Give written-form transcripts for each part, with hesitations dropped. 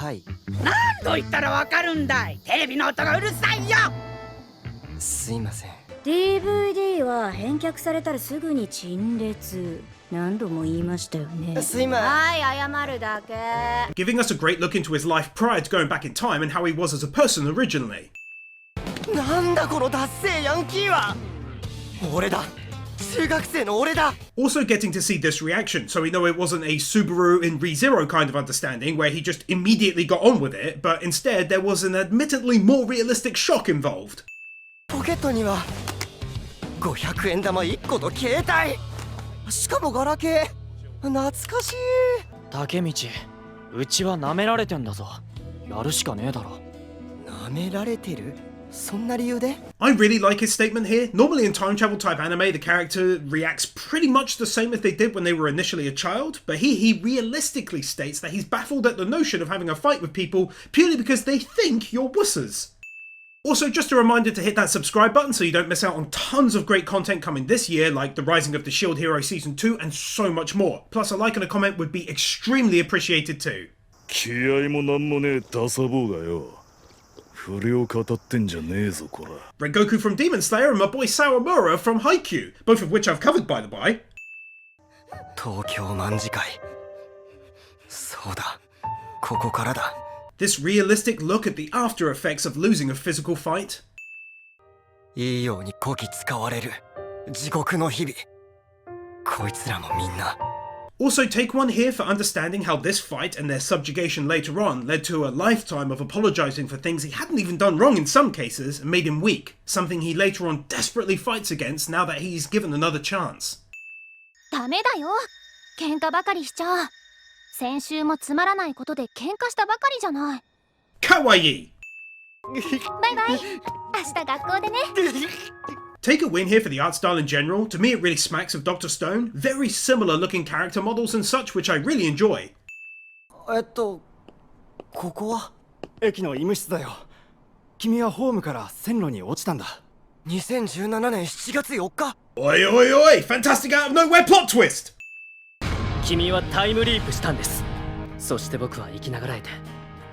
さい。何度言ったらわかるんだい。テレビの音がうるさいよ。すいません。 DVD は返却されたらすぐに陳列。何度も言いましたよね。すいません。はい、謝るだけ。 Giving us a great look into his life prior to going back in time and how he was as a person originally. なんだこのダッセーヤンキーは。俺だ。中学生の俺だ。 Also getting to see this reaction, so we know it wasn't a Subaru in ReZero kind of understanding where he just immediately got on with it, but instead there was an admittedly more realistic shock involved. ポケットには500円玉1個と携帯。しかもガラケー。懐かしい。竹道、うちは舐められてんだぞ。やるしかねえだろ。舐められてる？そんな理由で？ I really like his statement here. Normally in time travel type anime, the character reacts pretty much the same as they did when they were initially a child, but here he realistically states that he's baffled at the notion of having a fight with people purely because they think you're wusses. Also, just a reminder to hit that subscribe button so you don't miss out on tons of great content coming this year, like The Rising of the Shield Hero Season 2 and so much more. Plus, a like and a comment would be extremely appreciated too. 気合もなんもねえダサ坊がよ。不良語ってんじゃねえぞこら。 Rengoku from Demon Slayer and my boy Sawamura from Haikyuu, both of which I've covered by the by. 東京卍会。そうだ。ここからだ。 This realistic look at the after effects of losing a physical fight. いいようにこき使われる。地獄の日々。こいつらもみんな。 Also take one here for understanding how this fight and their subjugation later on led to a lifetime of apologizing for things he hadn't even done wrong in some cases and made him weak, something he later on desperately fights against now that he's given another chance. ダメだよ。喧嘩ばかりしちゃ。先週もつまらないことで喧嘩したばかりじゃない。 Kawaii! バイバイ。明日学校でね。Take a win here for the art style in general. To me it really smacks of Dr. Stone. Very similar looking character models and such, which I really enjoy. ここは駅の医務室だよ。君はホームから線路に落ちたんだ。2017年7月4日。 Oi oi oi! Fantastic out of nowhere plot twist! 君はタイムリープしたんです。そして僕は生きながらえて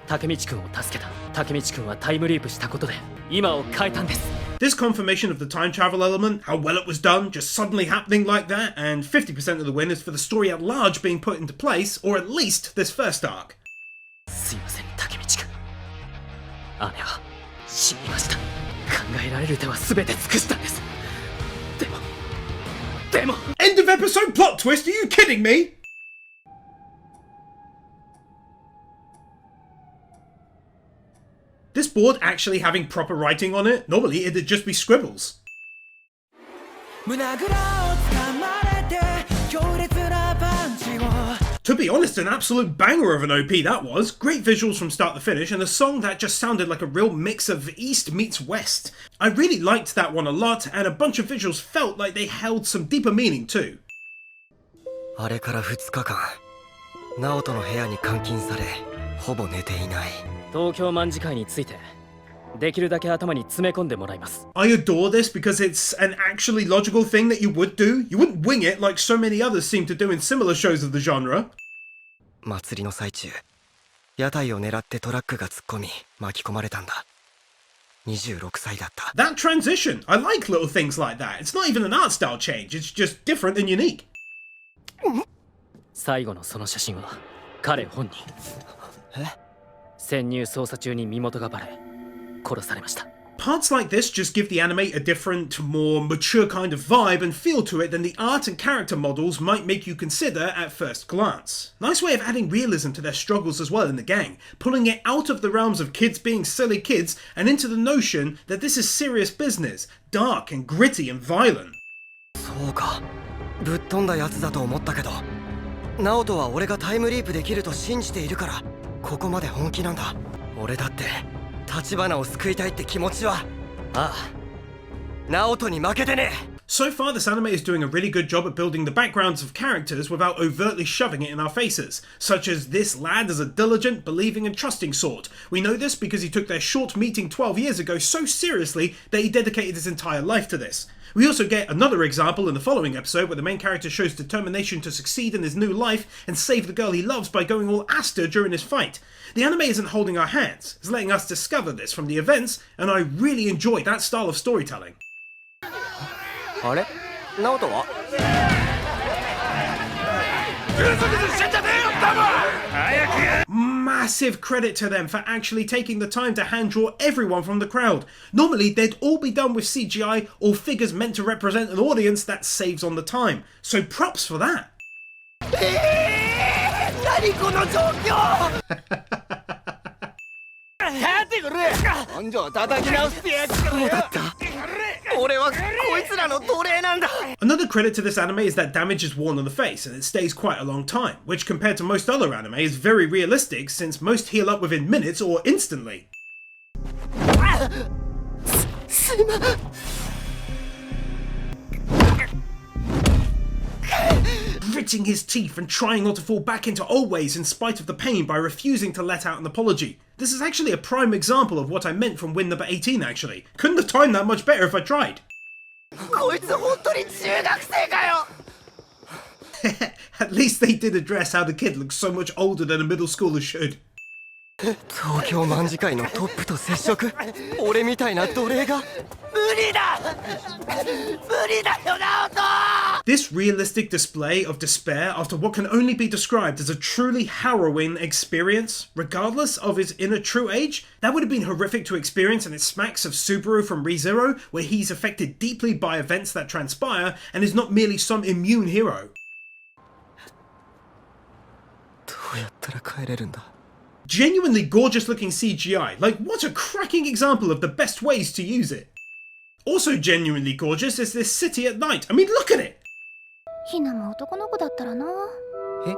竹道くんを助けた。竹道くんはタイムリープしたことで今を変えたんです。 This confirmation of the time travel element, how well it was done, just suddenly happening like that, and 50% of the win is for the story at large being put into place, or at least this first arc. すいません竹道くん。姉は死にました。考えられる手は全て尽くしたんです。でも End of episode plot twist, are you kidding me? This board actually having proper writing on it? Normally it'd just be scribbles. To be honest, an absolute banger of an OP that was. Great visuals from start to finish and a song that just sounded like a real mix of East meets West. I really liked that one a lot and a bunch of visuals felt like they held some deeper meaning too. あれから2日間、直人の部屋に監禁され、ほぼ寝ていない。東京卍会についてできるだけ頭に詰め込んでもらいます。 I adore this because it's an actually logical thing that you would do. You wouldn't wing it like so many others seem to do in similar shows of the genre. 祭りの最中、屋台を狙ってトラックが突っ込み、巻き込まれたんだ。26歳だった。 That transition, I like little things like that. It's not even an art style change, it's just different and unique. 最後のその写真は彼本人。潜入捜査中に身元がバレ殺されました。 Parts like this just give the anime a different, more mature kind of vibe and feel to it than the art and character models might make you consider at first glance. Nice way of adding realism to their struggles as well in the gang, pulling it out of the realms of kids being silly kids and into the notion that this is serious business, dark and gritty and violent. そうか、ぶっ飛んだやつだと思ったけど、直人は俺がタイムリープできると信じているから、ここまで本気なんだ。俺だって橘を救いたいって気持ちは、ああ、直人に負けてね。So far, this anime is doing a really good job at building the backgrounds of characters without overtly shoving it in our faces, such as this lad is a diligent, believing and trusting sort. We know this because he took their short meeting 12 years ago so seriously that he dedicated his entire life to this. We also get another example in the following episode where the main character shows determination to succeed in his new life and save the girl he loves by going all Asta during his fight. The anime isn't holding our hands, it's letting us discover this from the events, and I really enjoy that style of storytelling. あれナオトはMassive credit to them for actually taking the time to hand draw everyone from the crowd. Normally they'd all be done with CGI or figures meant to represent an audience that saves on the time. So props for that. Another credit to this anime is that damage is worn on the face and it stays quite a long time, which compared to most other anime is very realistic since most heal up within minutes or instantly. Gritting his teeth and trying not to fall back into old ways in spite of the pain by refusing to let out an apology. This is actually a prime example of what I meant from win number 18 actually. Couldn't have timed that much better if I tried. At least they did address how the kid looks so much older than a middle schooler should. 東京卍会のトップと接触俺みたいな奴隷が This realistic display of despair after what can only be described as a truly harrowing experience, regardless of his inner true age, that would have been horrific to experience, and it smacks of Subaru from ReZero, where he's affected deeply by events that transpire and is not merely some immune hero. どうやったら帰れるんだ Genuinely gorgeous looking CGI, like what a cracking example of the best ways to use it. Also genuinely gorgeous is this city at night. I mean, look at it! ひなも男の子だったらな。え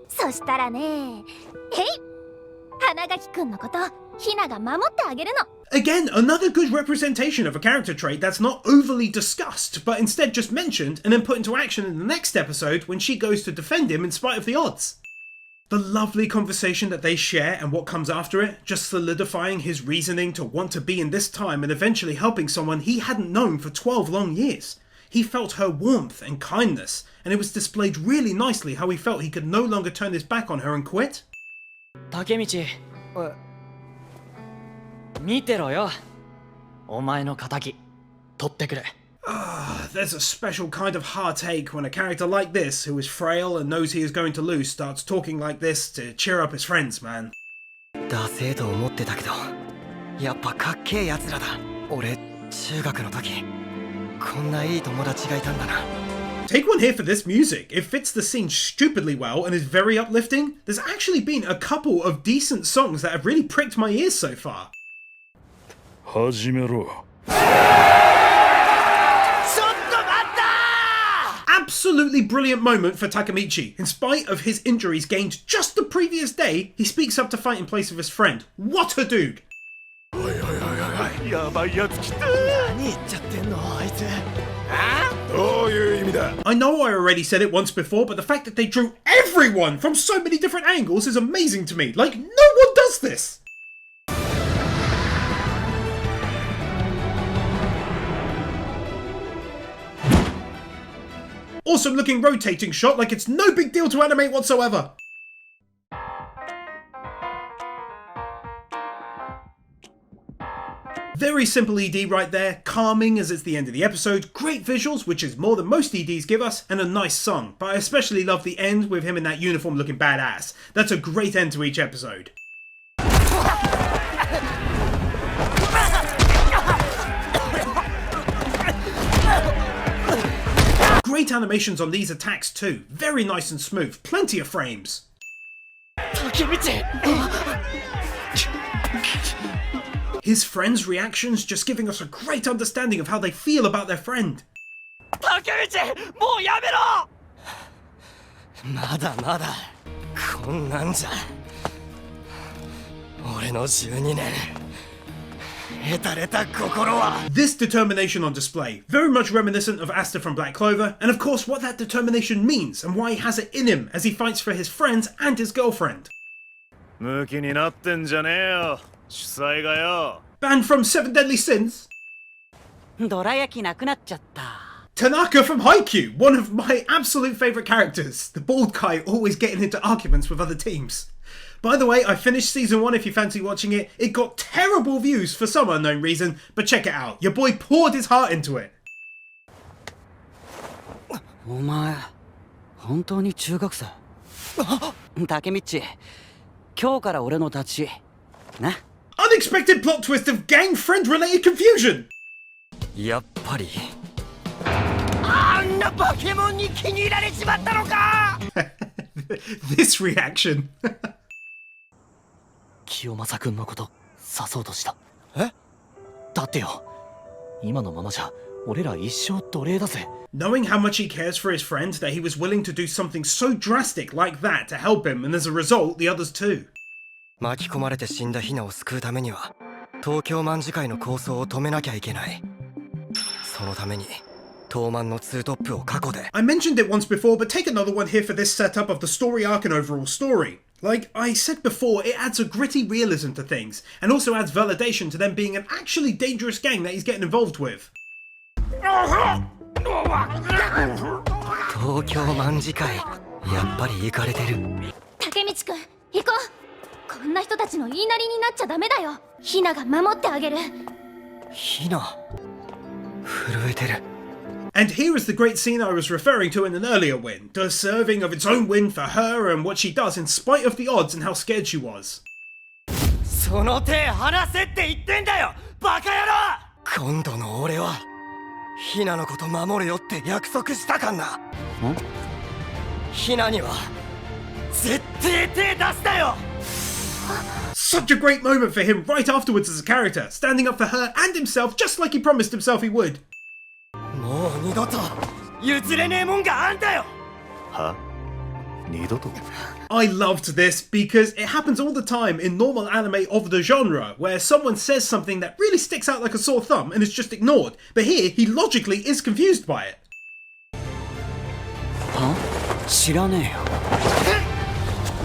そしたらね、へい、花垣くんのことひなが守ってあげるの。 Again, another good representation of a character trait that's not overly discussed, but instead just mentioned and then put into action in the next episode when she goes to defend him in spite of the odds. The lovely conversation that they share and what comes after it, just solidifying his reasoning to want to be in this time and eventually helping someone he hadn't known for 12 long years. He felt her warmth and kindness, and it was displayed really nicely how he felt he could no longer turn his back on her and quit. 竹道見てろよお前の仇取ってくれ There's a special kind of heartache when a character like this, who is frail and knows he is going to lose, starts talking like this to cheer up his friends, man. ダセーと思ってたけどやっぱかっけえやつらだ俺中学の時こんないい友達がいたんだな Take one here for this music. It fits the scene stupidly well and is very uplifting. There's actually been a couple of decent songs that have really pricked my ears so far. 始めろ Absolutely brilliant moment for Takemichi. In spite of his injuries gained just the previous day, he speaks up to fight in place of his friend. What a dude! I know I already said it once before, but the fact that they drew everyone from so many different angles is amazing to me. Like, no one does this! Awesome looking rotating shot like it's no big deal to animate whatsoever. Very simple ED right there, calming as it's the end of the episode, great visuals, which is more than most EDs give us, and a nice song, but I especially love the end with him in that uniform looking badass. That's a great end to each episode. Great animations on these attacks too, very nice and smooth, plenty of frames. His friends' reactions just giving us a great understanding of how they feel about their friend. まだまだこんなんじゃ俺の12年へたれた心は This determination on display, very much reminiscent of Asta from Black Clover, and of course what that determination means and why he has it in him as he fights for his friends and his girlfriend. ムキになってんじゃねえよ主催がよ Banned from Seven Deadly Sins? どら焼きなくなっちゃった。 Tanaka from Haikyuu, one of my absolute favourite characters. The bald guy always getting into arguments with other teams. By the way, I finished season 1 if you fancy watching it. It got terrible views for some unknown reason, but check it out. Your boy poured his heart into it. お前本当に中学生？竹道、今日から俺の立ちな。 Unexpected plot twist of gang friend related confusion. やっぱりあんなバケモンに気に入られちまったのか。This reaction. 清正君のこと刺そうとした。え？だってよ、今のままじゃ俺ら一生奴隷だぜ。 Knowing how much he cares for his friend, that he was willing to do something so drastic like that to help him, and as a result, the others too. 巻き込まれて死んだヒナを救うためには東京卍会の構想を止めなきゃいけない。そのために東卍のツートップを過去で I mentioned it once before, but take another one here for this setup of the story arc and overall story. Like I said before, it adds a gritty realism to things, and also adds validation to them being an actually dangerous gang that he's getting involved with. 東京卍会やっぱり行かれてる。竹道くん行こう。こんな人たちの言いなりになっちゃダメだよ。ヒナが守ってあげる。ヒナ震えてる。 And here is the great scene I was referring to in an earlier win, deserving of its own win for her and what she does in spite of the odds and how scared she was. その手離せって言ってんだよバカ野郎。今度の俺はヒナのこと守るよって約束したかんな。ヒナには絶対手出すなよ。 Such a great moment for him right afterwards as a character, standing up for her and himself just like he promised himself he would. もう二度と譲れねえもんがあんだよ。は二度と I loved this because it happens all the time in normal anime of the genre, where someone says something that really sticks out like a sore thumb and is just ignored, but here he logically is confused by it. 知らね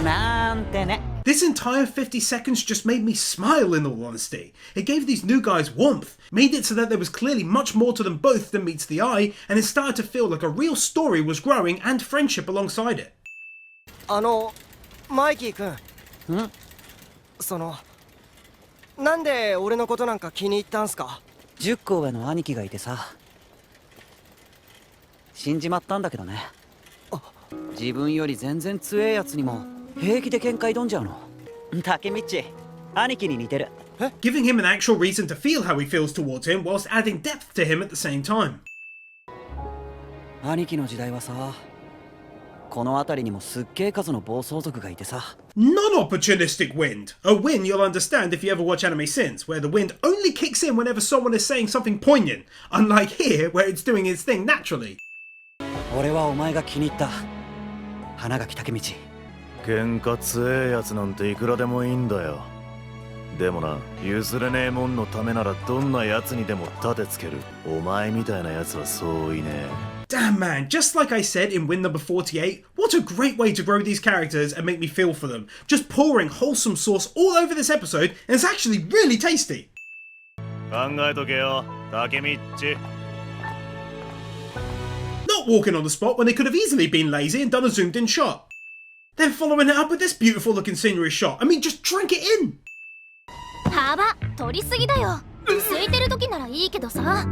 えよ。なんてね。 This entire 50 seconds just made me smile in all honesty. It gave these new guys warmth, made it so that there was clearly much more to them both than meets the eye, and it started to feel like a real story was growing and friendship alongside it. マイキー君。なんで俺のことなんか気に入ったんすか。10個上の兄貴がいてさ。死んじまったんだけどね。自分より全然強えやつにも平気で喧嘩挑んじゃうの。竹道、兄貴に似てる。Giving him an actual reason to feel how he feels towards him whilst adding depth to him at the same time. 兄貴の時代はさ、この辺りにもすっげえ数の暴走族がいてさ。 Non-opportunistic wind. A win you'll understand if you ever watch anime since, where the wind only kicks in whenever someone is saying something poignant, unlike here where it's doing its thing naturally. 俺はお前が気に入った。花垣竹道。喧嘩強えやつなんていくらでもいいんだよ。でもな、譲れねえもんのためならどんなやつにでも立てつける。お前みたいなやつはそういねえ。 Damn man, just like I said in win number 48, what a great way to grow these characters and make me feel for them. Just pouring wholesome sauce all over this episode, and it's actually really tasty. 考えとけよ、竹道。 Not walking on the spot when they could have easily been lazy and done a zoomed in shot. Then following it up with this beautiful looking scenery shot. I mean, just drink it in. 幅取りすぎだよ。空いてる時ならいいけどさ。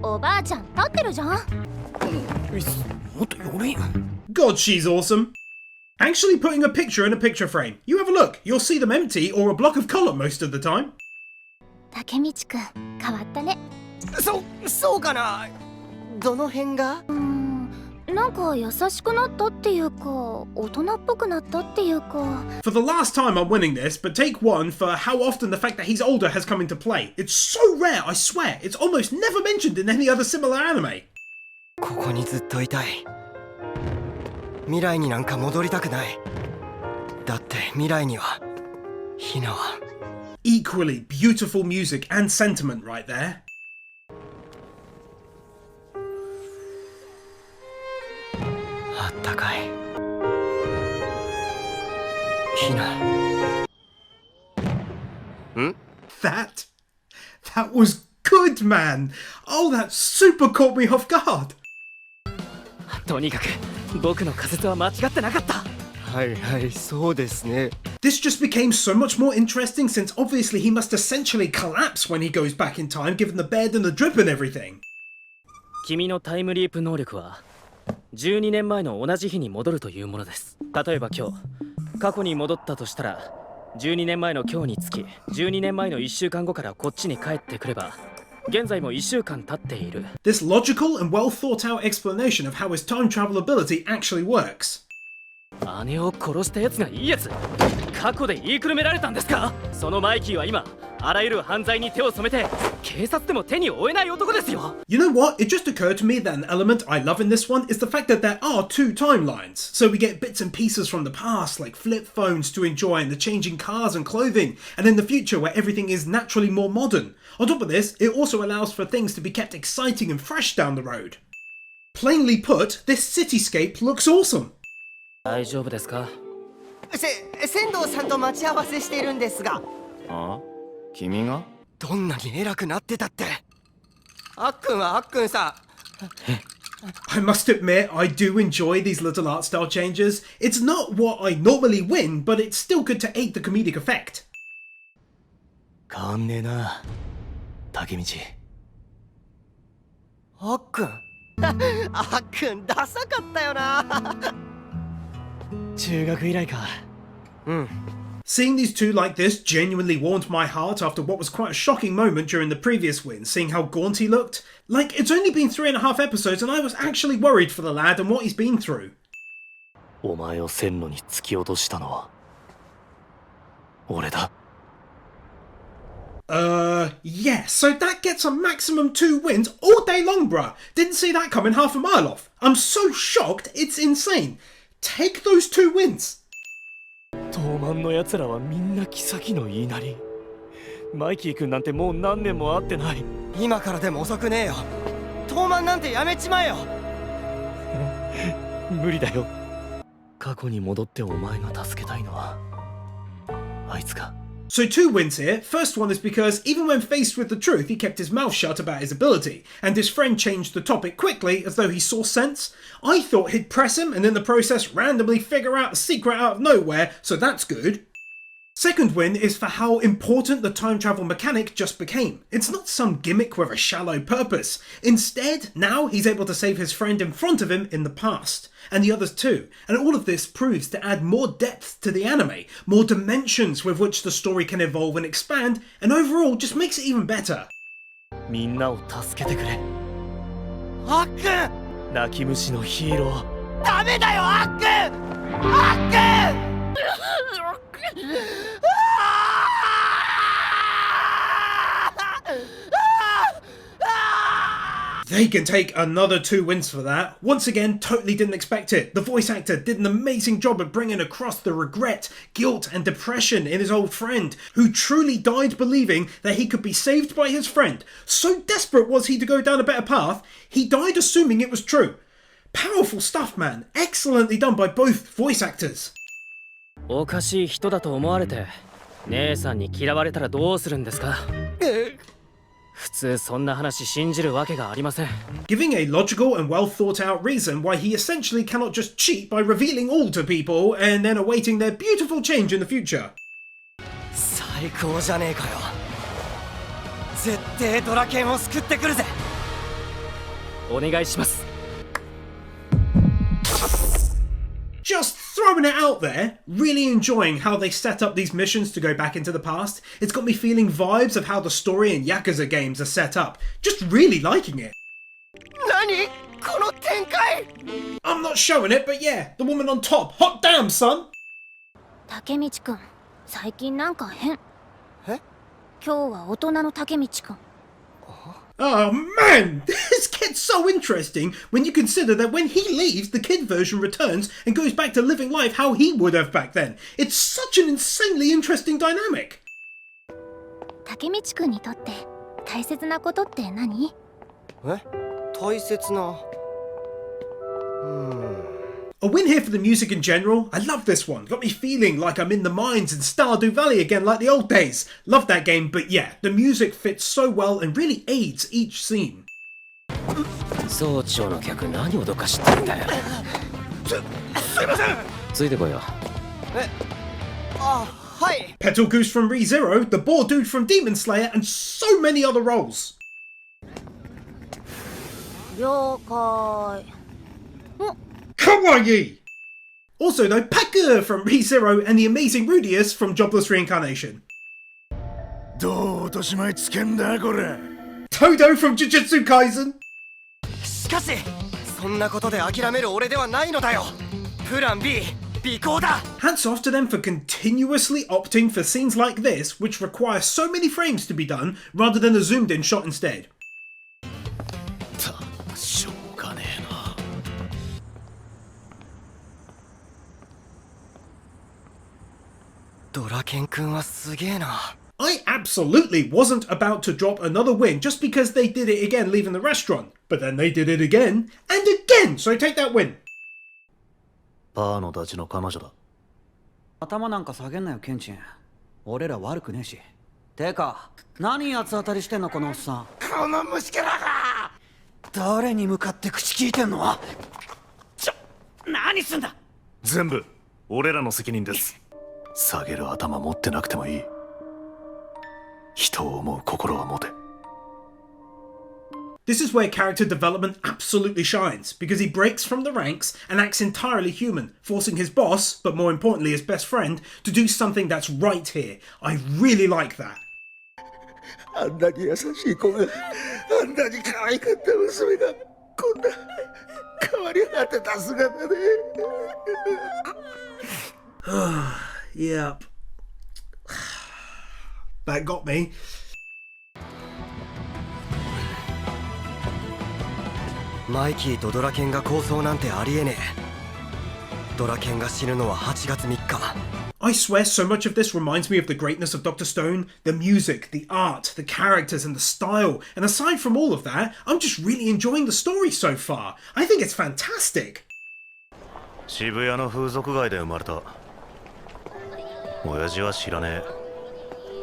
おばあちゃん立ってるじゃん。もっと寄れよ。 God, she's awesome. Actually putting a picture in a picture frame. You have a look, you'll see them empty or a block of colour most of the time. 竹道くん変わったね。そうかな。どの辺が？なんか優しくなったっていうか、大人っぽくなったっていうか。 For the last time I'm winning this, but take one for how often the fact that he's older has come into play. It's so rare, I swear. It's almost never mentioned in any other similar anime. ここにずっといたい。未来になんか戻りたくない。だって未来にはヒナは。equally beautiful music and sentiment right there. That was good, man. Oh, that super caught me off guard. とにかく僕の仮説は間違ってなかった。はいはい、そうですね。This just became so much more interesting since obviously he must essentially collapse when he goes back in time given the bed and the drip and everything. 君のタイムリープ能力は12年前の同じ日に戻るというものです。例えば今日、過去に戻ったとしたら12年前の今日につき12年前の1週間後からこっちに帰ってくれば現在も1週間経っている。This logical and well thought out explanation of how his time travel ability actually works. 姉を殺したやつがいいやつ、過去で言いくるめられたんですか？そのマイキーは今あらゆる犯罪に手を染めて警察でも手に負えない男ですよ。 You know what? It just occurred to me that an element I love in this one is the fact that there are two timelines. So we get bits and pieces from the past, like flip phones to enjoy and the changing cars and clothing, and in the future where everything is naturally more modern. On top of this, it also allows for things to be kept exciting and fresh down the road. Plainly put, this cityscape looks awesome. 大丈夫ですか？仙道さんと待ち合わせしているんですが。あ？君が？どんなに偉くなってたって。あっくんはあっくんさ。I must admit, I do enjoy these little art style changes. It's not what I normally win, but it's still good to aid the comedic effect. 変わんねえな、竹道。あっくんあっくんダサかったよな。中学以来か。Seeing these two like this genuinely warmed my heart after what was quite a shocking moment during the previous win, seeing how gaunt he looked. Like, it's only been 3.5 episodes and I was actually worried for the lad and what he's been through. お前を線路に突き落としたのは俺だ。Yeah, so that gets a maximum 2 wins all day long, bruh. Didn't see that coming half a mile off. I'm so shocked, it's insane. Take those 2 wins. 東満の奴らはみんな妃の言いなり。マイキー君なんてもう何年も会ってない。今からでも遅くねえよ。東満なんてやめちまえよ。無理だよ。過去に戻ってお前が助けたいのはあいつか。So 2 wins here. First one is because even when faced with the truth, he kept his mouth shut about his ability, and his friend changed the topic quickly as though he saw sense. I thought he'd press him and in the process randomly figure out the secret out of nowhere, so that's good. Second win is for how important the time travel mechanic just became. It's not some gimmick with a shallow purpose. Instead, now he's able to save his friend in front of him in the past, and the others too. And all of this proves to add more depth to the anime, more dimensions with which the story can evolve and expand, and overall just makes it even better. みんなを助けてくれ。あっくん泣き虫のヒーロー。ダメだよ、あっくんあっくんThey can take another 2 wins for that. Once again, totally didn't expect it. The voice actor did an amazing job at bringing across the regret, guilt and depression in his old friend, who truly died believing that he could be saved by his friend. So desperate was he to go down a better path, he died assuming it was true. Powerful stuff, man. Excellently done by both voice actors. おかしい人だと思われて姉さんに嫌われたらどうするんですか？普通そんな話信じるわけがありません。 Giving a logical and well thought out reason why he essentially cannot just cheat by revealing all to people and then awaiting their beautiful change in the future. 最高じゃねえかよ。絶対ドラケンを救ってくるぜ。お願いします。 Just throwing it out there, really enjoying how they set up these missions to go back into the past. It's got me feeling vibes of how the story in Yakuza games are set up. Just really liking it. 何この展開 I'm not showing it, but yeah, the woman on top. Hot damn, son! 竹道くん、最近なんか変。え？今日は大人の竹道くん。Oh man, this gets so interesting when you consider that when he leaves, the kid version returns and goes back to living life how he would have back then. It's such an insanely interesting dynamic. 竹道くんにとって大切なことって何？大切な A win here for the music in general. I love this one. Got me feeling like I'm in the mines in Stardew Valley again like the old days. Love that game, but yeah, the music fits so well and really aids each scene. 総長の客何をどかしてんだよ。すいません。ついてこいよ。はい。 Petal Goose from ReZero, the boar dude from Demon Slayer, and so many other roles. 了解。 Kawaii! Also though, Paku from ReZero and the amazing Rudius from Jobless Reincarnation. どう落とし前つけんだこれ。 Todo from Jujutsu Kaisen. しかしそんなことで諦める俺ではないのだよ。プラン B 尾行だ。 Hats off to them for continuously opting for scenes like this, which require so many frames to be done, rather than a zoomed in shot instead. しょうがねえな。ドラケン君はすげえな。 I absolutely wasn't about to drop another win just because they did it again leaving the restaurant. But then they did it again, and again, so I take that win. パーのたちの彼女だ。頭なんか下げんなよケンチン。俺ら悪くねえし。てか何八つ当たりしてんのこのおっさん。この虫けらが。誰に向かって口聞いてんの？何すんだ。全部俺らの責任です。下げる頭持ってなくてもいい。人を思う心は持て。 This is where character development absolutely shines, because he breaks from the ranks and acts entirely human, forcing his boss, but more importantly his best friend, to do something that's right here. I really like that. あんなに優しい子が、あんなに可愛かった娘が、こんな変わり果てた姿で。Yep. That got me. マイキーとドラケンが抗争なんてありえねえ。ドラケンが死ぬのは8月3日。 I swear so much of this reminds me of the greatness of Dr. Stone. The music, the art, the characters and the style. And aside from all of that, I'm just really enjoying the story so far. I think it's fantastic. 渋谷の風俗街で生まれた。親父は知らねえ。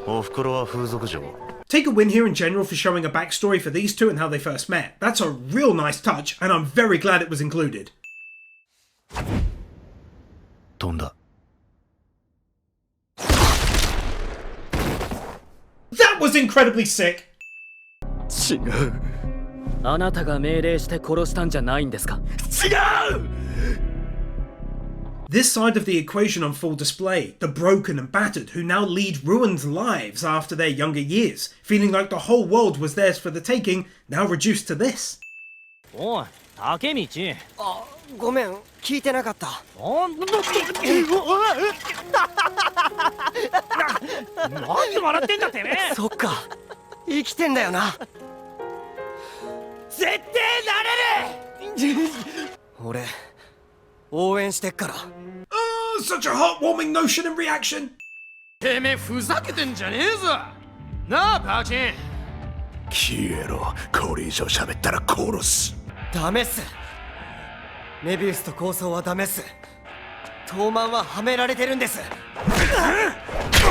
おふくろは風俗嬢。 Take a win here in general for showing a backstory for these two and how they first met. That's a real nice touch, and I'm very glad it was included. 飛んだ。 That was incredibly sick! 違う。あなたが命令して殺したんじゃないんですか？違う。 This side of the equation on full display, the broken and battered who now lead ruined lives after their younger years, feeling like the whole world was theirs for the taking, now reduced to this. おい、竹道。あ、ごめん、聞いてなかった。なんで笑ってんだてめえ。そっか、生きてんだよな。絶対なれる。俺、応援してっから。Such a heartwarming notion and reaction! てめえふざけてんじゃねえぞ。なあパーチン。消えろ。これ以上喋ったら殺す。ダメっす。メビウスと抗争はダメっす。東卍ははめられてるんです。抗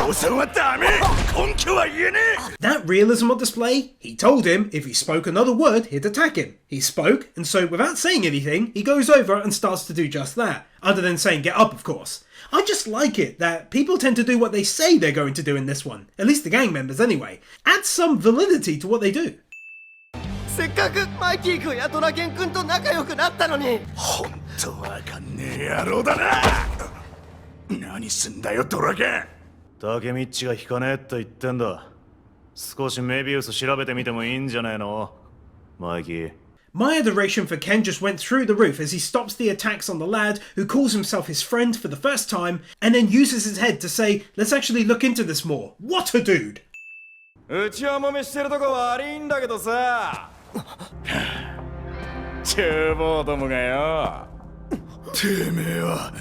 争はダメ。根拠は言えねえ。 That realism on display, he told him if he spoke another word, he'd attack him. He spoke, and so without saying anything, he goes over and starts to do just that. Other than saying get up, of course. I just like it that people tend to do what they say they're going to do in this one. At least the gang members anyway. Adds some validity to what they do. せっかくマイキー君やドラケン君と仲良くなったのに。ほんとわかんねえ野郎だな。何すんだよドラケン。竹道が引かねえって言ってんだ。少しメビウス調べてみてもいいんじゃねえのマイキー。 My adoration for Ken just went through the roof as he stops the attacks on the lad who calls himself his friend for the first time and then uses his head to say, let's actually look into this more. What a dude! うちはもめしてるとこ悪いんだけどさ。厨房どもがよ。てめえは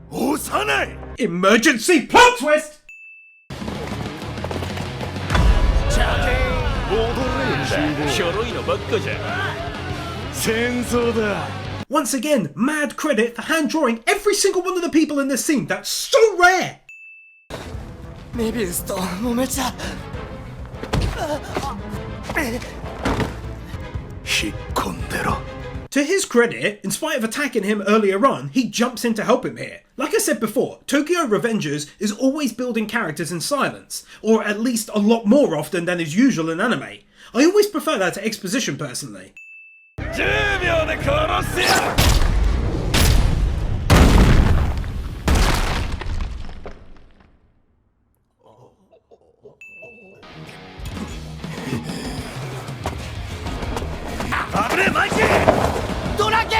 幼い。 Emergency plot twist! チャひょろいのばっかじゃ。戦争だ。 Once again, mad credit for hand drawing every single one of the people in this scene. That's so rare! メビウスと揉めちゃ引っ込んでろ。 To his credit, in spite of attacking him earlier on, he jumps in to help him here. Like I said before, Tokyo Revengers is always building characters in silence, or at least a lot more often than is usual in anime. I always prefer that to exposition personally. 10秒で殺すよ。危ねえマイキー。ドラケン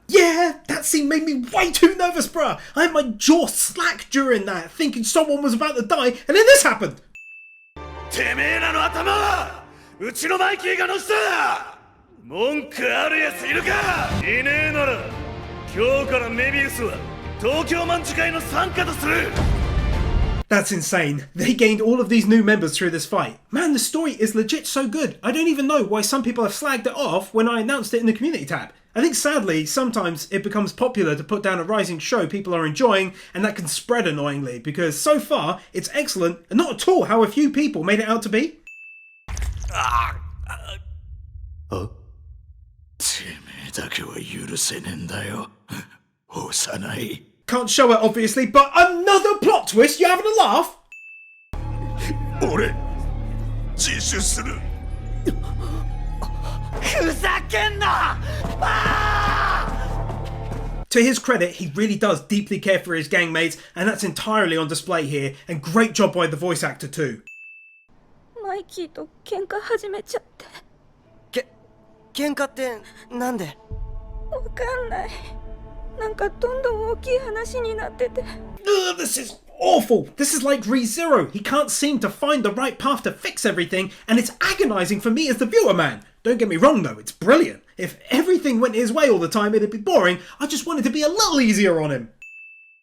Yeah, that scene made me way too nervous, bruh. I had my jaw slack during that, thinking someone was about to die, and then this happened. てめえらの頭はうちのマイキーが乗せた。文句あるやついるか。いねえなら今日からメビウスは東京卍会の傘下とする。 That's insane. They gained all of these new members through this fight. Man, the story is legit so good. I don't even know why some people have slagged it off when I announced it in the community tab. I think sadly, sometimes it becomes popular to put down a rising show people are enjoying, and that can spread annoyingly, because so far, it's excellent, and not at all how a few people made it out to be. てめえだけは許せねえんだよ。幼い。 Can't show it, obviously, but another plot twist? You having a laugh? 俺、自首する。ふざけんな To his credit, he really does deeply care for his gangmates, and that's entirely on display here, and great job by the voice actor too. マイキーと喧嘩始めちゃって。喧嘩ってなんでわかんない。なんかどんどん大きい話になってて。Ugh, this is awful. This is like ReZero. He can't seem to find the right path to fix everything, and it's agonizing for me as the viewer, man. Don't get me wrong though, it's brilliant. If everything went his way all the time, it'd be boring. I just wanted to be a little easier on him.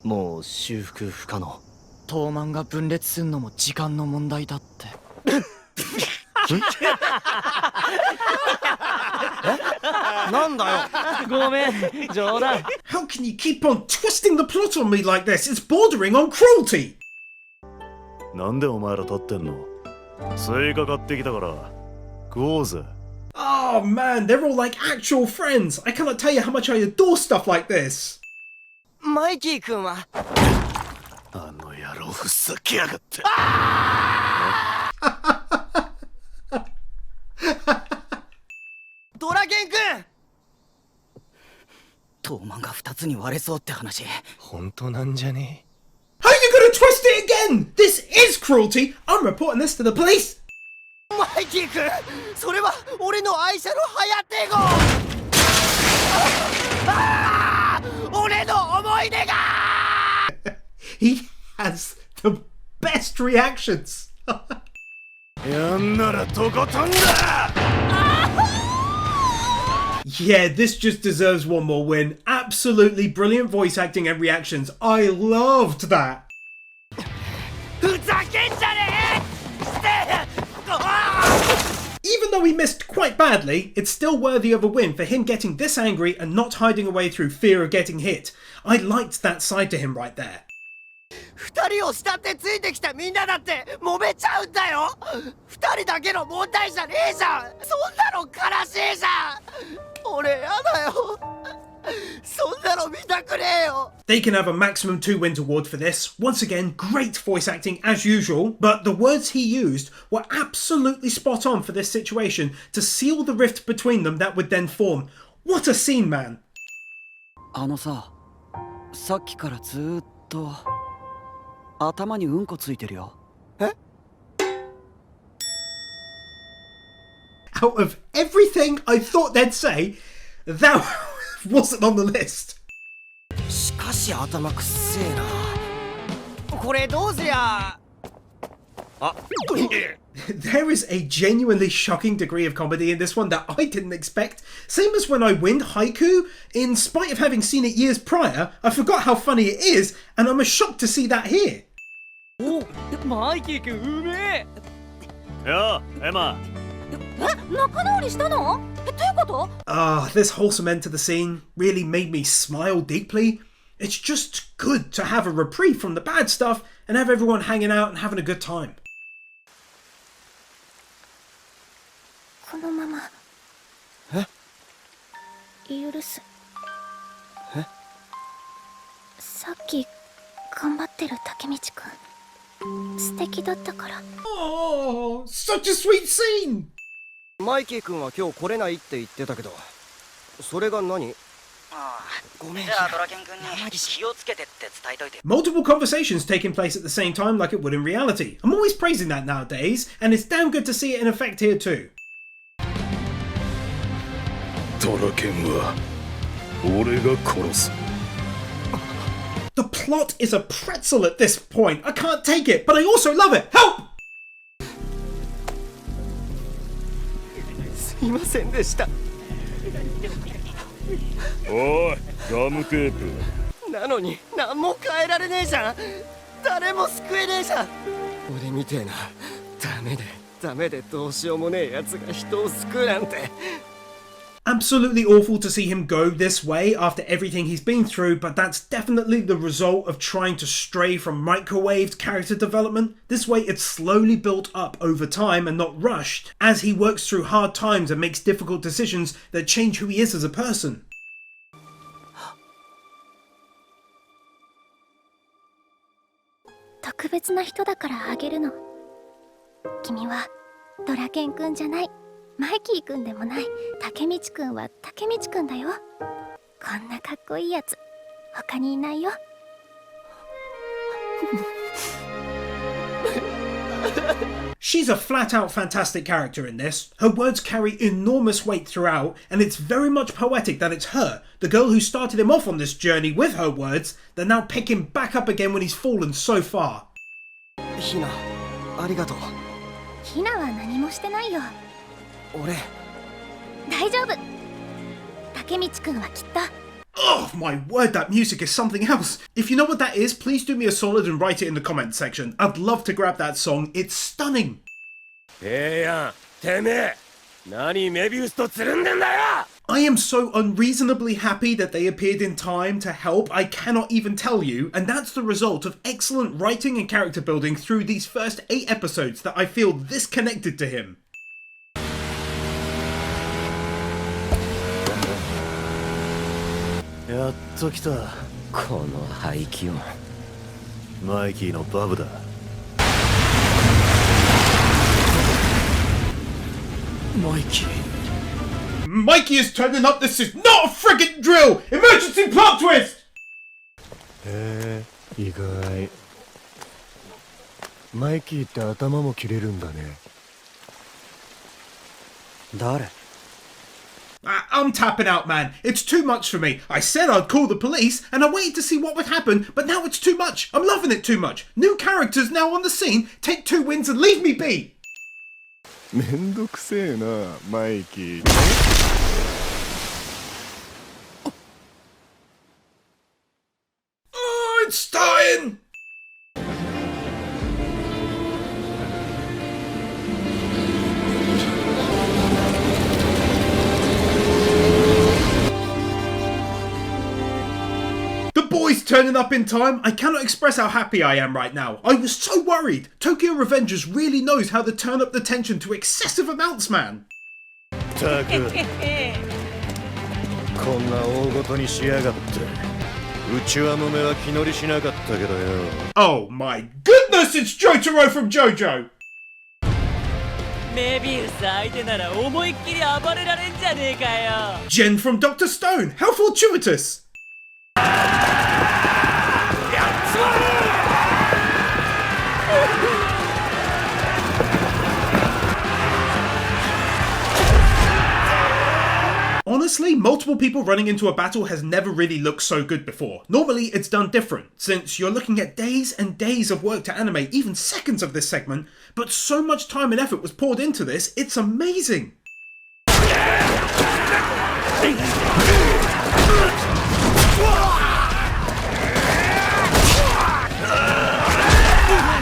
もう修復不可能。東卍が分裂するのも時間の問題だって。なんだよごめん、冗談。 How can you keep on twisting the plot on me like this? It's bordering on cruelty. なんでお前ら立ってんの。スイカ買ってきたから食おうぜ。 Oh man, they're all like actual friends. I cannot tell you how much I adore stuff like this. マイキー君はあの野郎ふざけやがって。ドラケン君東卍が2つに割れそうって話。本当なんじゃね。 How are you gonna twist it again? This is cruelty. I'm reporting this to the police. マイキー君それは俺の愛車のハヤテ号俺の思い出が He has the best reactions. やんならとことんだ。 Yeah, this just deserves one more win. Absolutely brilliant voice acting and reactions. I loved that. ふざけんじゃねえ Even though he missed quite badly, it's still worthy of a win for him getting this angry and not hiding away through fear of getting hit. I liked that side to him right there. 二人を慕ってついてきたみんなだって揉めちゃうんだよ二人だけの問題じゃねえじゃんそんなの悲しいじゃん俺やだよそんなの見たくねえよ They can have a maximum 2 wins award for this. Once again, great voice acting as usual, but the words he used were absolutely spot on for this situation to seal the rift between them that would then form. What a scene, man. あのさ、さっきからずーっと頭にうんこついてるよ。え Out of everything I thought they'd say, that wasn't on the list. しかし頭くっせえなこれどうすりゃあ There is a genuinely shocking degree of comedy in this one that I didn't expect. Same as when I winned Haiku, in spite of having seen it years prior, I forgot how funny it is, and I'm shocked to see that here. おマイキー君うめえよエマ仲直りしたの？どういうこと？ This wholesome end to the scene really made me smile deeply. It's just good to have a reprieve from the bad stuff and have everyone hanging out and having a good time. このまま許す。さっき頑張ってる竹道くん素敵だったから。 Oh, such a sweet scene! マイキー君は今日来れないって言ってたけど、それが何？ごめん。じゃあドラケン君に気をつけてって伝えといて。 Multiple conversations taking place at the same time like it would in reality. I'm always praising that nowadays, and it's damn good to see it in effect here too. ドラケンは俺が殺す。 The plot is a pretzel at this point. I can't take it, but I also love it. Help! すいませんでした。おいガムテープ。なのに何も変えられねえじゃん。誰も救えねえじゃん。俺みてえなダメでどうしようもねえやつが人を救うなんて。 Absolutely awful to see him go this way after everything he's been through, but that's definitely the result of trying to stray from microwaved character development. This way it's slowly built up over time and not rushed, as he works through hard times and makes difficult decisions that change who he is as a person. 特別な人だからあげるの。君はドラケンくんじゃない。 マイキーくんでもない竹道くんは竹道くんだよ。こんなかっこいいやつ他にいないよ。She's a flat-out fantastic character in this. Her words carry enormous weight throughout, and it's very much poetic that it's her, the girl who started him off on this journey with her words, that now pick him back up again when he's fallen so far. ひな、ありがとう。ひなは何もしてないよ。 俺大丈夫。竹道くんはきっと。 Oh my word, that music is something else. If you know what that is, please do me a solid and write it in the comments section. I'd love to grab that song. It's stunning. やん、てめえ、何メビウスとつるんでんだよ。 I am so unreasonably happy that they appeared in time to help, I cannot even tell you, and that's the result of excellent writing and character building through these first 8 episodes that I feel this connected to him. やっと来た。この排気音。マイキーのバブだ。マイキー。 Mikey is turning up. This is not a friggin' drill. Emergency plot twist. 意外。マイキーって頭も切れるんだね。誰？ I'm tapping out, man. It's too much for me. I said I'd call the police, and I waited to see what would happen, but now it's too much. I'm loving it too much. New characters now on the scene. Take 2 wins and leave me be. めんどくせえな、マイキー。Oh, it's starting. The boys turning up in time. I cannot express how happy I am right now. I was so worried. Tokyo Revengers really knows how to turn up the tension to excessive amounts, man. たくこんな大ごとにしやがって。うちはもめは気乗りしなかったけどよ。 Oh my goodness, it's Jotaro from JoJo. メビウス相手なら思いっきり暴れられんじゃねえかよ。 Jen from Dr. Stone. How fortuitous. Honestly, multiple people running into a battle has never really looked so good before. Normally it's done different, since you're looking at days and days of work to animate even seconds of this segment, but so much time and effort was poured into this, it's amazing!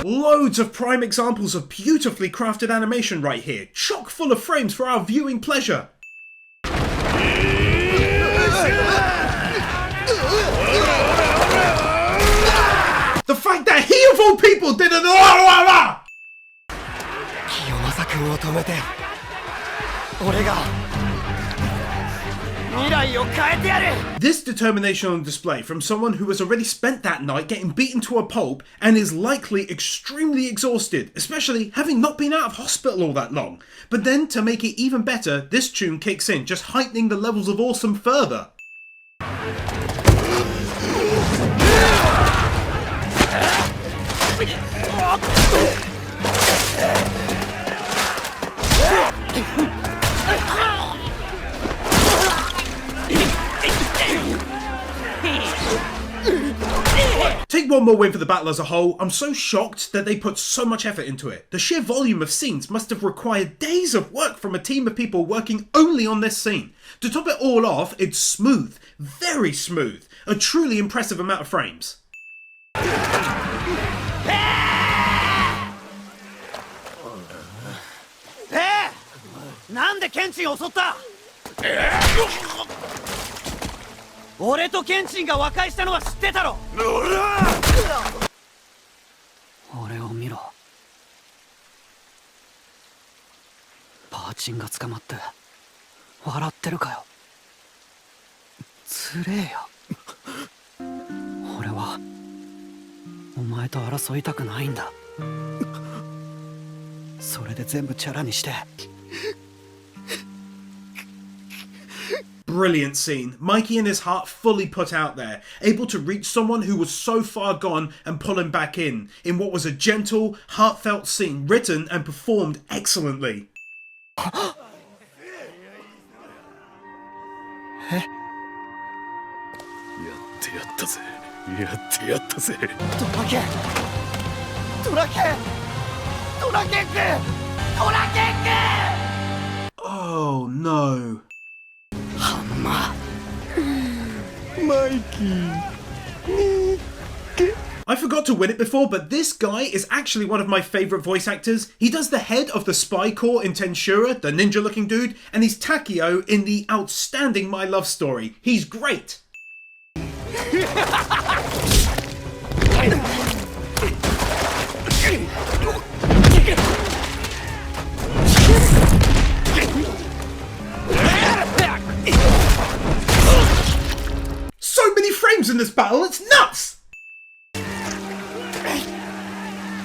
Loads of prime examples of beautifully crafted animation right here, chock full of frames for our viewing pleasure. The fact that he of all people did an la. Kiyomasa-kunを止めて、俺が未来を変えてやる! This determination on display from someone who has already spent that night getting beaten to a pulp and is likely extremely exhausted, especially having not been out of hospital all that long. But then to make it even better, this tune kicks in, just heightening the levels of awesome further. Take one more win for the battle as a whole. I'm so shocked that they put so much effort into it. The sheer volume of scenes must have required days of work from a team of people working only on this scene. To top it all off, it's smooth, very smooth, a truly impressive amount of frames. Brilliant scene. Mikey and his heart fully put out there, able to reach someone who was so far gone and pull him back in what was a gentle, heartfelt scene written and performed excellently. Oh no. I forgot to win it before, but this guy is actually one of my favourite voice actors. He does the head of the spy corps in Tensura, the ninja looking dude, and he's Takeo in the outstanding My Love Story. He's great. So many frames in this battle, it's nuts!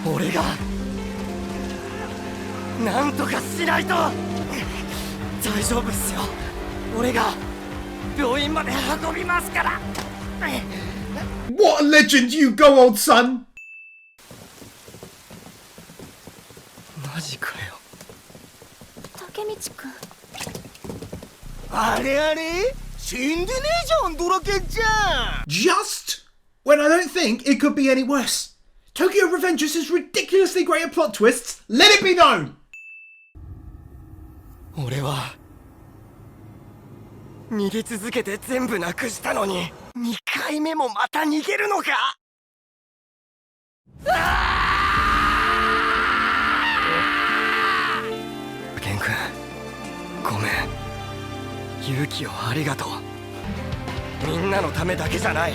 俺がなんとかしないと。大丈夫っすよ。俺が病院まで運びますから。 What a legend you go, old son! マジかよ。竹道くん。あれあれ死んでねえじゃん、ドラケンちゃん。 Just when I don't think it could be any worse. Tokyo Revengers is ridiculously great at plot twists. Let it be known! 俺は逃げ続けて全部なくしたのに2回目もまた逃げるのか。ケン君、ごめん。勇気をありがとう。みんなのためだけじゃない。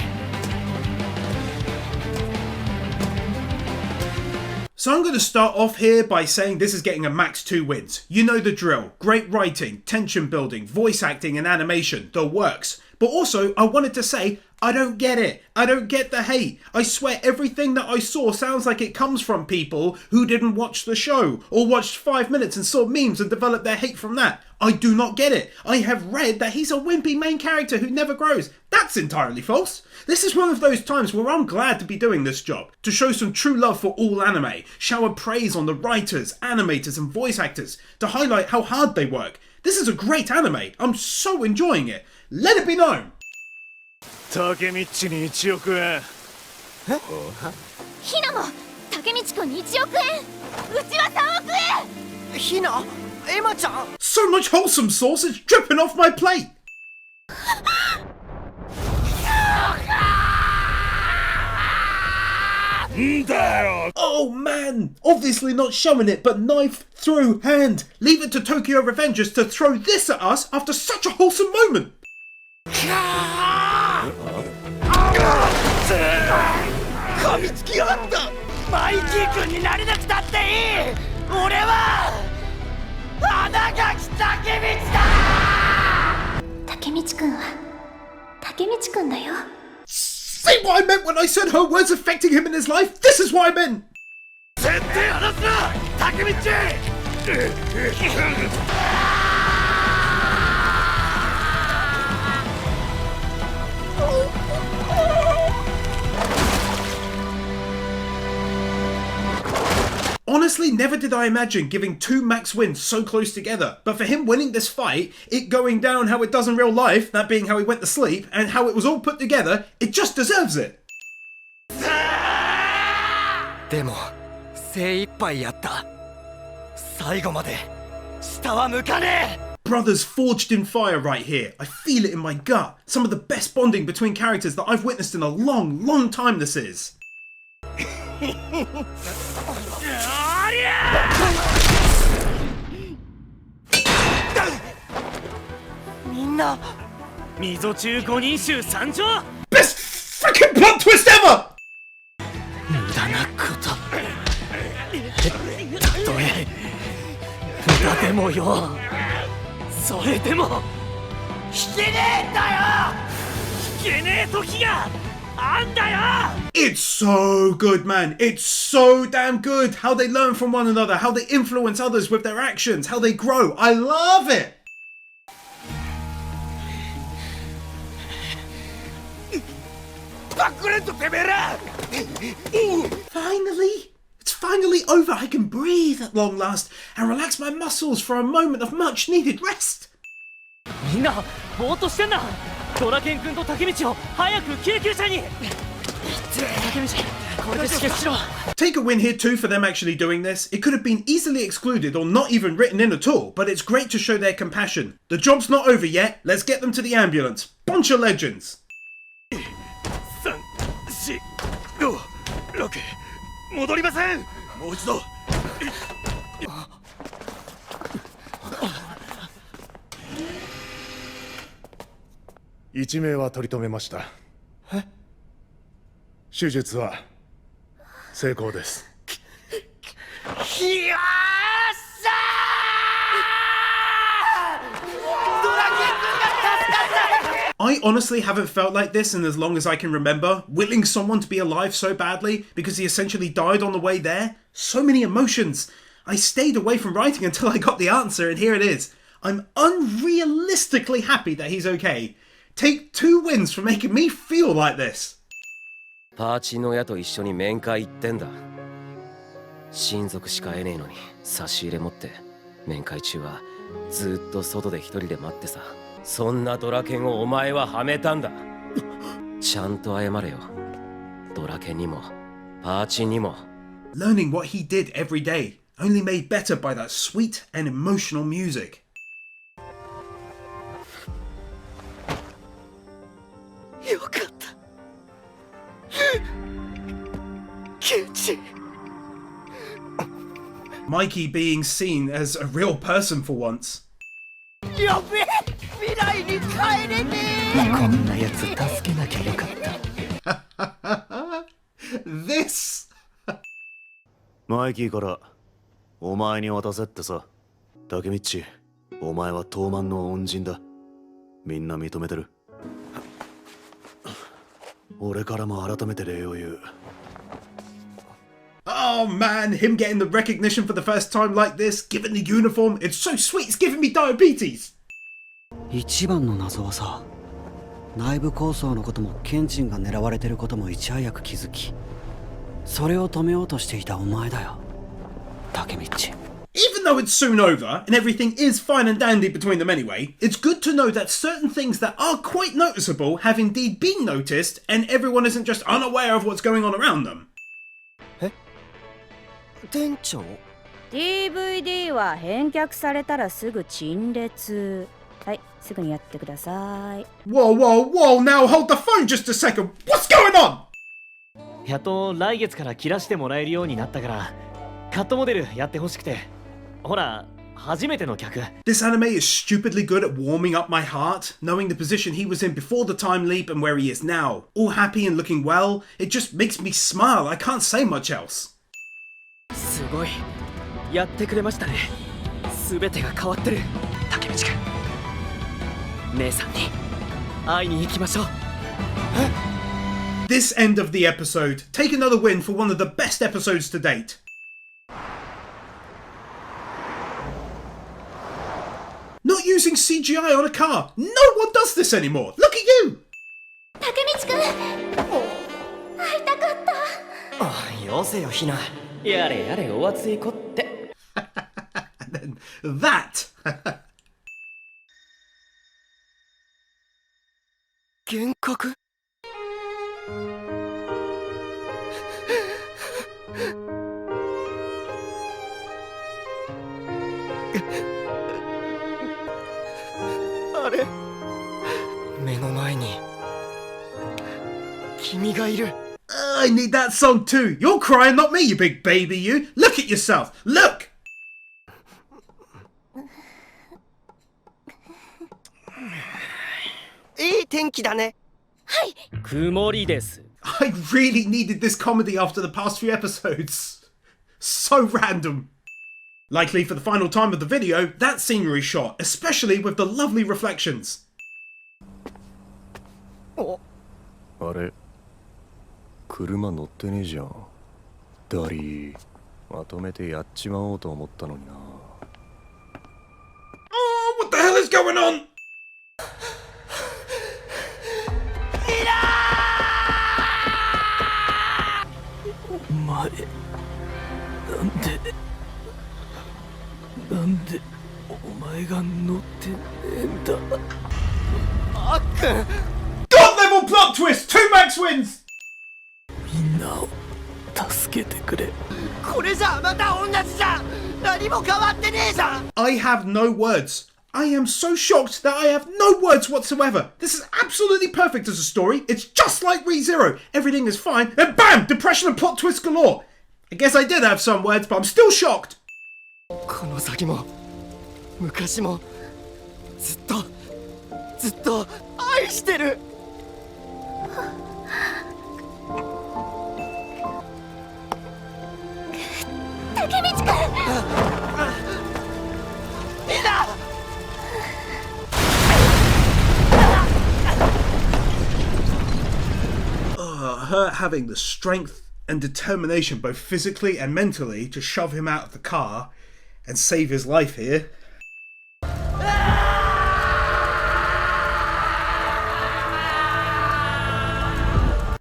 So I'm going to start off here by saying this is getting a max 2 wins. You know the drill. Great writing, tension building, voice acting and animation. The works. But also, I wanted to say, I don't get it. I don't get the hate. I swear everything that I saw sounds like it comes from people who didn't watch the show or watched 5 minutes and saw memes and developed their hate from that. I do not get it. I have read that he's a wimpy main character who never grows. That's entirely false. This is one of those times where I'm glad to be doing this job, to show some true love for all anime, shower praise on the writers, animators and voice actors, to highlight how hard they work. This is a great anime. I'm so enjoying it. Let it be known. タケミッチに1億円。ヒナもタケミチ君に1億円、うちは3億円。ひな、エマちゃん。 So much wholesome sauce, it's dripping off my plate. Oh man, obviously not showing it, but knife through hand. Leave it to Tokyo Revengers to throw this at us after such a wholesome moment. 噛みつきやがった。マイキー君になれなくたっていい。俺は穴垣タケミチだ。タケミチ君はタケミチ君だよ。 See what I meant when I said her words affecting him in his life? This is what I meant! 絶対離すなタケミッチ。Honestly, never did I imagine giving two max wins so close together. But for him winning this fight, it going down how it does in real life, that being how he went to sleep, and how it was all put together, it just deserves it. でも精一杯やった。最後まで下は向かねえ。 Brothers forged in fire right here. I feel it in my gut. Some of the best bonding between characters that I've witnessed in a long, long time this is. みんな溝中5人衆参上。 Best freaking plot twist ever! 無駄なこと。たとえ無駄でもよ。それでも引けねえんだよ。引けねえ時があんだよ。 It's so good, man. It's so damn good. How they learn from one another, how they influence others with their actions, how they grow. I love it. Finally! It's finally over. I can breathe at long last and relax my muscles for a moment of much needed rest. みんなぼーっとしてんな。ドラケン君とタケミチを早く救急車に。タケミチ、これで止血しろ。 Take a win here too for them actually doing this. It could have been easily excluded or not even written in at all, but it's great to show their compassion. The job's not over yet. Let's get them to the ambulance. Bunch of legends. 3、4、5、6戻りません。もう一度。1名は取り留めました。手術は成功です。よっしゃー！ドラケン君が助かった。 I honestly haven't felt like this in as long as I can remember, willing someone to be alive so badly because he essentially died on the way there. So many emotions. I stayed away from writing until I got the answer, and here it is. I'm unrealistically happy that he's okay. Take 2 wins for making me feel like this. パーチの親と一緒に面会行ってんだ。親族しか会えねえのに差し入れ持って面会中はずっと外で一人で待ってさ。そんなドラケンをお前ははめたんだ。ちゃんと謝れよ。ドラケンにもパーチにも。 Learning what he did every day, only made better by that sweet and emotional music. よかった。ケンチ。 Mikey being seen as a real person for once. やべえ、未来に帰れねえ。こんなやつ助けなきゃよかった。This! マイキーからお前に渡せってさ。タケミッチ、お前は東卍の恩人だ。みんな認めてる。俺からも改めて礼を言う。 Oh man, him getting the recognition for the first time like this, given the uniform, it's so sweet, it's giving me diabetes! 一番の謎はさ、内部抗争のこともケンチンが狙われてることもいち早く気づき、それを止めようとしていたお前だよ、タケミッチ。Even though it's soon over, and everything is fine and dandy between them anyway, it's good to know that certain things that are quite noticeable have indeed been noticed, and everyone isn't just unaware of what's going on around them. 店長 DVD は返却されたらすぐ陳列。はい、すぐにやってください。Whoa, whoa, whoa, now hold the phone just a second. What's going on? やっと来月から切らしてもらえるようになったからカットモデルやってほしくて。ほら、初めての客。 This anime is stupidly good at warming up my heart, knowing the position he was in before the time leap and where he is now. All happy and looking well, it just makes me smile, I can't say much else. すごい。やってくれましたね。すべてが変わってる。竹道くん。姉さんに会いに行きましょう。This end of the episode, take another win for one of the best episodes to date. Not using CGI on a car. No one does this anymore. Look at you. 竹道くん会いたかった。あ、よせよひな。やれやれお熱いこって。And then that. 幻覚あれ目の前に君がいる。I need that song too. You're crying, not me, you big baby, you. Look at yourself. Look. いい天気だね。はい。曇りです。 I really needed this comedy after the past few episodes. So random. Likely for the final time of the video, that scenery shot, especially with the lovely reflections. あれ車乗ってねえじゃん。ダリーまとめてやっちまおうと思ったのにな。 Oh, what the hell is going on? お前なんでお前が乗ってねえんだ。あっくん God level plot twist! 2 max wins! みんなを助けてくれ。これじゃまた同じじゃん。何も変わってねえじゃん。 I have no words. I am so shocked that I have no words whatsoever. This is absolutely perfect as a story. It's just like ReZero. Everything is fine, and bam! Depression and plot twist galore. I guess I did have some words, but I'm still shocked. この先も昔もずっと愛してる。竹道くん。みんな。Her having the strength and determination, both physically and mentally, to shove him out of the car and save his life here.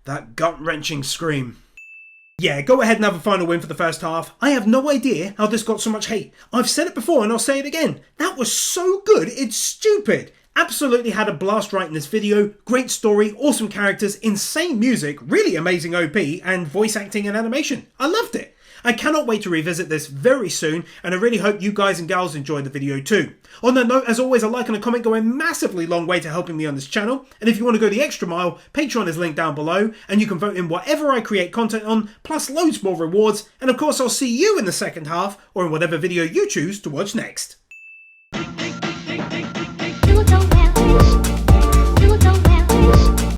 That gut-wrenching scream. Yeah, go ahead and have a final win for the first half. I have no idea how this got so much hate. I've said it before and I'll say it again. That was so good, it's stupid. Absolutely had a blast writing this video. Great story, awesome characters, insane music, really amazing OP, and voice acting and animation. I loved it. I cannot wait to revisit this very soon, and I really hope you guys and gals enjoyed the video too. On that note, as always, a like and a comment go a massively long way to helping me on this channel, and if you want to go the extra mile, Patreon is linked down below, and you can vote in whatever I create content on, plus loads more rewards, and of course I'll see you in the second half, or in whatever video you choose to watch next.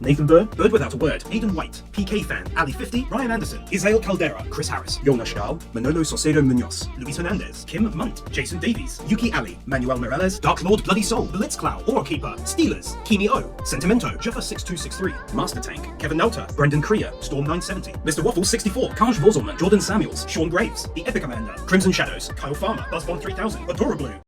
Nathan Byrne, Bird Without a Word, Aidan White, PK Fan, Ali 50, Ryan Anderson, Israel Caldera, Chris Harris, Yona Stahl, Manolo Saucedo Munoz, Luis Hernandez, Kim Munt, Jason Davies, Yuki Ali, Manuel Morales, Dark Lord Bloody Soul, Blitzcloud, Keeper, Steelers, Kimi O, Sentimento, Jeffer6263, Master Tank, Kevin Nelta, Brendan Krier, Storm 970, Mr. Waffle 64, Kaj Vorzelman, Jordan Samuels, Sean Graves, The Epic Commander, Crimson Shadows, Kyle Farmer, Buzzbomb 3000, Adora Blue,